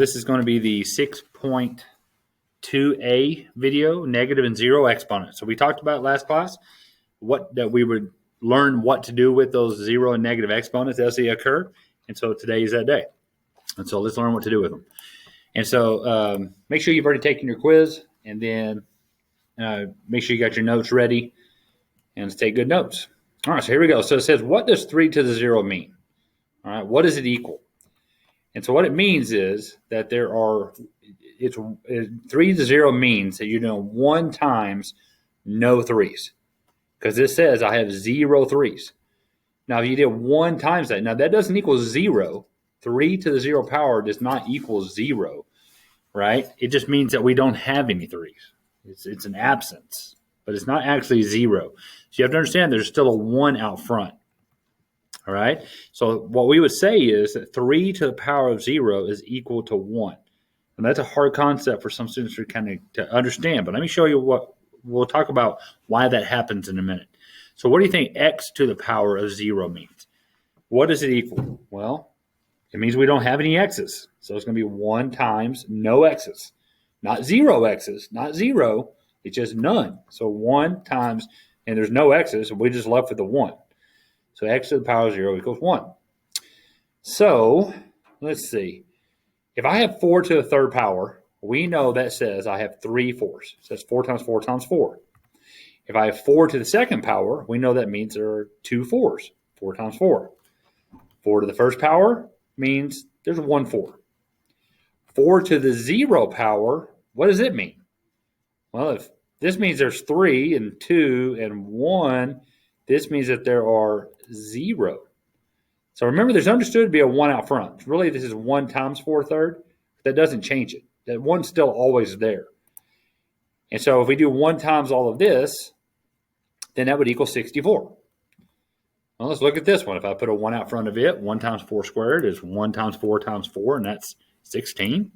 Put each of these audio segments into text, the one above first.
This is going to be the 6.2a video, negative and zero exponents. So we talked about last class that we would learn what to do with those zero and negative exponents as they occur. And so today is that day. And so let's learn what to do with them. And so make sure you've already taken your quiz, and then make sure you got your notes ready and take good notes. All right, so here we go. So it says, what does 3 to the 0 mean? All right, what does it equal? And so what it means is that 3 to 0 means that you're doing 1 times no 3s. Because this says I have 0 3s. Now, if you did 1 times that, now that doesn't equal 0. 3 to the 0 power does not equal 0, right? It just means that we don't have any 3s. It's an absence, but it's not actually 0. So you have to understand there's still a 1 out front. All right. So what we would say is that 3 to the power of 0 is equal to 1. And that's a hard concept for some students to understand. But let me show you what we'll talk about why that happens in a minute. So what do you think x to the power of 0 means? What does it equal? Well, it means we don't have any x's. So it's going to be 1 times no x's. Not 0 x's, not 0. It's just none. So 1 times, and there's no x's, so we're just left with the 1. So x to the power of 0 equals 1. So let's see. If I have 4 to the third power, we know that says I have 3 4s. It says 4 times 4 times 4. If I have 4 to the second power, we know that means there are 2 4s. 4 times 4. 4 to the first power means there's 1 4. 4 to the 0 power, what does it mean? Well, if this means there's 3 and 2 and 1, this means that there are 0. So remember, there's understood to be a 1 out front. Really, this is 1 times 4 third. That doesn't change it. That 1's still always there. And so if we do 1 times all of this, then that would equal 64. Well, let's look at this one. If I put a 1 out front of it, 1 times 4 squared is 1 times 4 times 4, and that's 16.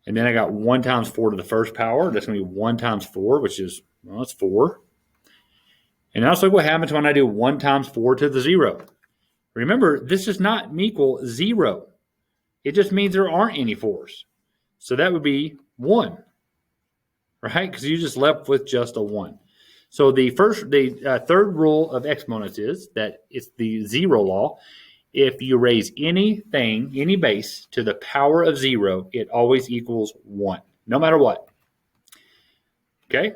And then I got 1 times 4 to the first power. That's going to be 1 times 4, which is, well, that's 4. And now let's look what happens when I do 1 times 4 to the 0. Remember, this does not equal 0. It just means there aren't any 4s. So that would be 1, right? Because you just left with just a 1. So the third rule of exponents is that it's the 0 law. If you raise anything, any base, to the power of 0, it always equals 1, no matter what. Okay?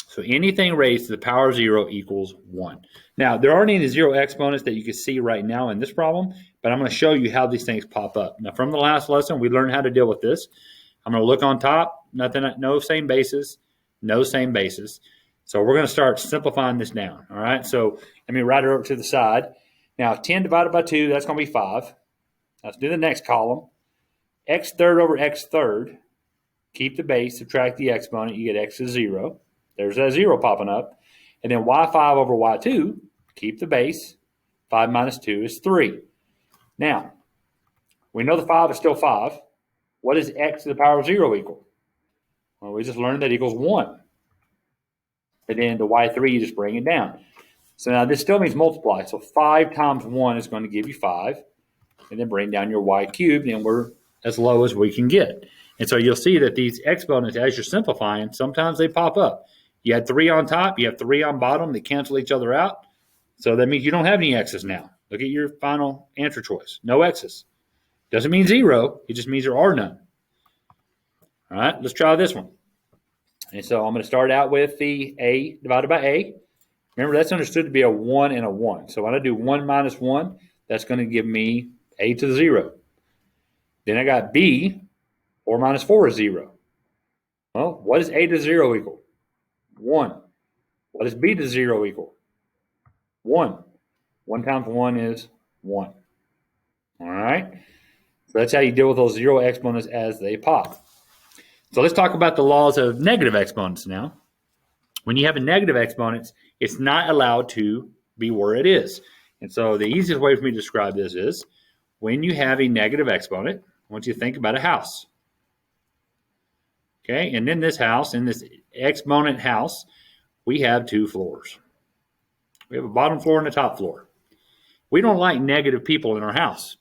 So anything raised to the power of 0 equals 1. Now, there aren't any 0 exponents that you can see right now in this problem, but I'm going to show you how these things pop up. Now, from the last lesson, we learned how to deal with this. I'm going to look on top, no same bases, no same bases. So we're going to start simplifying this down, all right? So let me write it over to the side. Now, 10 divided by 2, that's going to be 5. Let's do the next column. X third over x third. Keep the base, subtract the exponent, you get x is 0. There's that 0 popping up. And then y5 over y2, keep the base. 5 minus 2 is 3. Now, we know the 5 is still 5. What does x to the power of 0 equal? Well, we just learned that equals 1. And then the y3, you just bring it down. So now this still means multiply. So 5 times 1 is going to give you 5. And then bring down your y cubed, and we're as low as we can get. And so you'll see that these exponents, as you're simplifying, sometimes they pop up. You had 3 on top, you have 3 on bottom, they cancel each other out. So that means you don't have any x's now. Look at your final answer choice. No x's. Doesn't mean 0, it just means there are none. All right, let's try this one. And so I'm going to start out with the a divided by a. Remember, that's understood to be a 1 and a 1. So when I do 1 minus 1, that's going to give me a to the 0. Then I got b, 4 minus 4 is 0. Well, what does a to 0 equal? 1. What does b to 0 equal? 1. 1 times 1 is 1. All right? So that's how you deal with those 0 exponents as they pop. So let's talk about the laws of negative exponents now. When you have a negative exponent, it's not allowed to be where it is. And so the easiest way for me to describe this is when you have a negative exponent, I want you to think about a house. Okay, and in this house, in this exponent house, we have 2 floors. We have a bottom floor and a top floor. We don't like negative people in our house.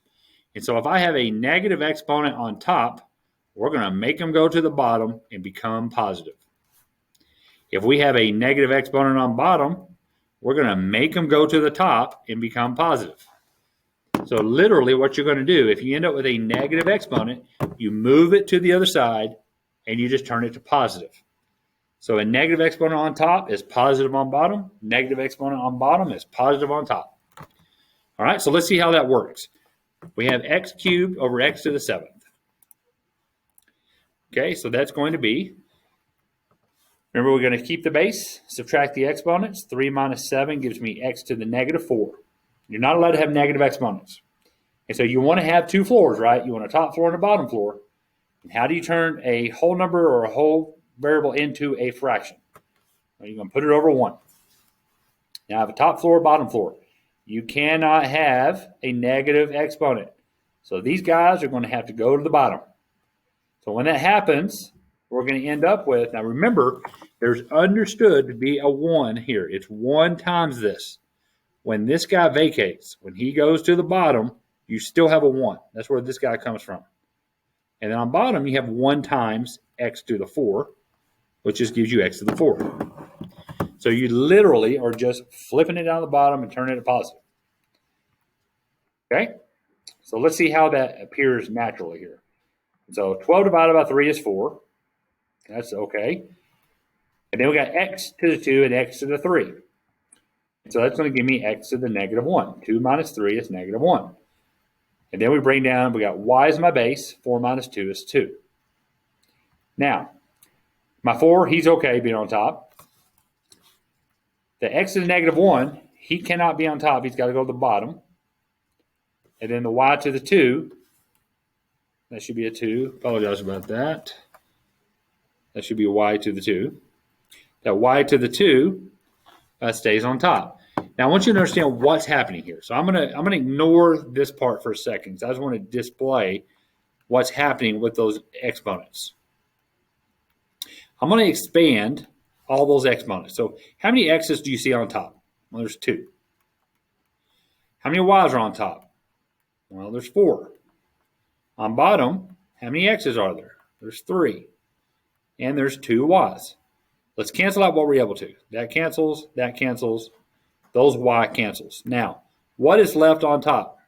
And so if I have a negative exponent on top, we're going to make them go to the bottom and become positive. If we have a negative exponent on bottom, we're going to make them go to the top and become positive. So literally what you're going to do, if you end up with a negative exponent, you move it to the other side and you just turn it to positive. So a negative exponent on top is positive on bottom. Negative exponent on bottom is positive on top. All right, so let's see how that works. We have x cubed over x to the 7th. Okay, so that's going to be, remember we're going to keep the base, subtract the exponents. 3 minus 7 gives me x to the negative 4. You're not allowed to have negative exponents. And so you want to have two floors, right? You want a top floor and a bottom floor. And how do you turn a whole number or a whole variable into a fraction? Well, you're going to put it over 1. Now I have a top floor, bottom floor. You cannot have a negative exponent. So these guys are going to have to go to the bottom. So when that happens, we're going to end up with, now remember, there's understood to be a 1 here. It's 1 times this. When this guy vacates, when he goes to the bottom, you still have a 1. That's where this guy comes from. And then on bottom, you have 1 times x to the 4, which just gives you x to the 4. So you literally are just flipping it down the bottom and turning it positive. Okay? So let's see how that appears naturally here. So 12 divided by 3 is 4. That's okay. And then we got x to the 2 and x to the 3. So that's going to give me x to the negative 1. 2 minus 3 is negative 1. And then we bring down, we got y is my base. 4 minus 2 is 2. Now, my 4, he's okay being on top. The x to the negative 1, he cannot be on top. He's got to go to the bottom. And then the y to the 2, that should be a 2. Apologize about that. That should be a y to the 2. That y to the 2 stays on top. Now, I want you to understand what's happening here. So I'm gonna ignore this part for a second because I just want to display what's happening with those exponents. I'm going to expand all those exponents. So how many x's do you see on top? Well, there's 2. How many y's are on top? Well, there's 4. On bottom, how many x's are there? There's 3. And there's 2 y's. Let's cancel out what we're able to. That cancels, those y cancels. Now, what is left on top?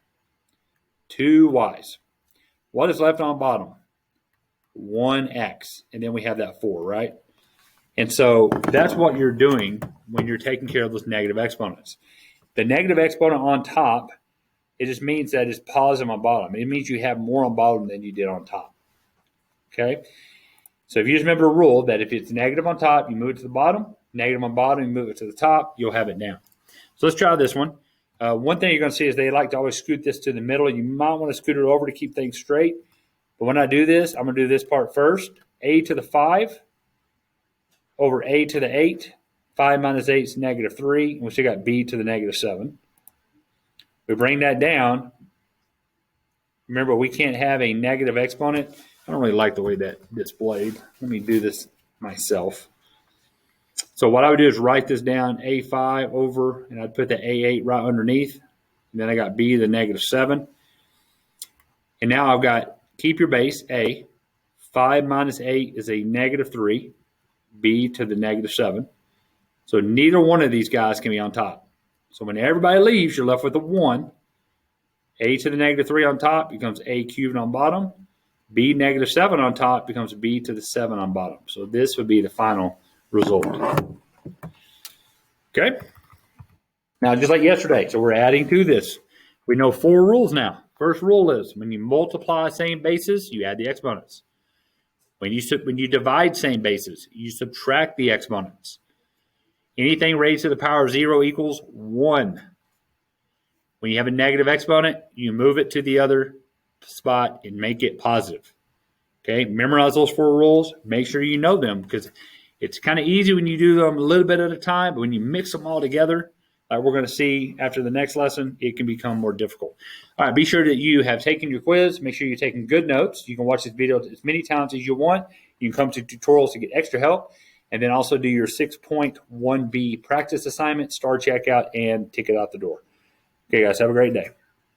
2 y's. What is left on bottom? 1x. And then we have that 4, right? And so that's what you're doing when you're taking care of those negative exponents. The negative exponent on top, it just means that it's positive on bottom. It means you have more on bottom than you did on top. Okay? So if you just remember a rule that if it's negative on top, you move it to the bottom. Negative on bottom, you move it to the top. You'll have it down. So let's try this one. One thing you're going to see is they like to always scoot this to the middle. You might want to scoot it over to keep things straight. But when I do this, I'm going to do this part first. A to the 5 over a to the 8. 5 minus 8 is negative 3. And we still got b to the negative 7. We bring that down. Remember, we can't have a negative exponent. I don't really like the way that displayed. Let me do this myself. So what I would do is write this down, a5 over, and I'd put the a8 right underneath. And then I got b to the negative 7. And now I've got, keep your base, a. 5 minus 8 is a negative 3. B to the negative 7. So neither one of these guys can be on top. So when everybody leaves, you're left with a 1. A to the negative 3 on top becomes a cubed on bottom. B negative 7 on top becomes b to the 7 on bottom. So this would be the final result. Okay? Now, just like yesterday, so we're adding to this. We know 4 rules now. First rule is when you multiply same bases, you add the exponents. When you divide same bases, you subtract the exponents. Anything raised to the power of 0 equals 1. When you have a negative exponent, you move it to the other spot and make it positive. Okay, memorize those 4 rules. Make sure you know them because it's kind of easy when you do them a little bit at a time, but when you mix them all together, like we're going to see after the next lesson, it can become more difficult. All right, be sure that you have taken your quiz. Make sure you're taking good notes. You can watch this video as many times as you want. You can come to tutorials to get extra help. And then also do your 6.1b practice assignment, star checkout, and ticket out the door. Okay, guys, have a great day.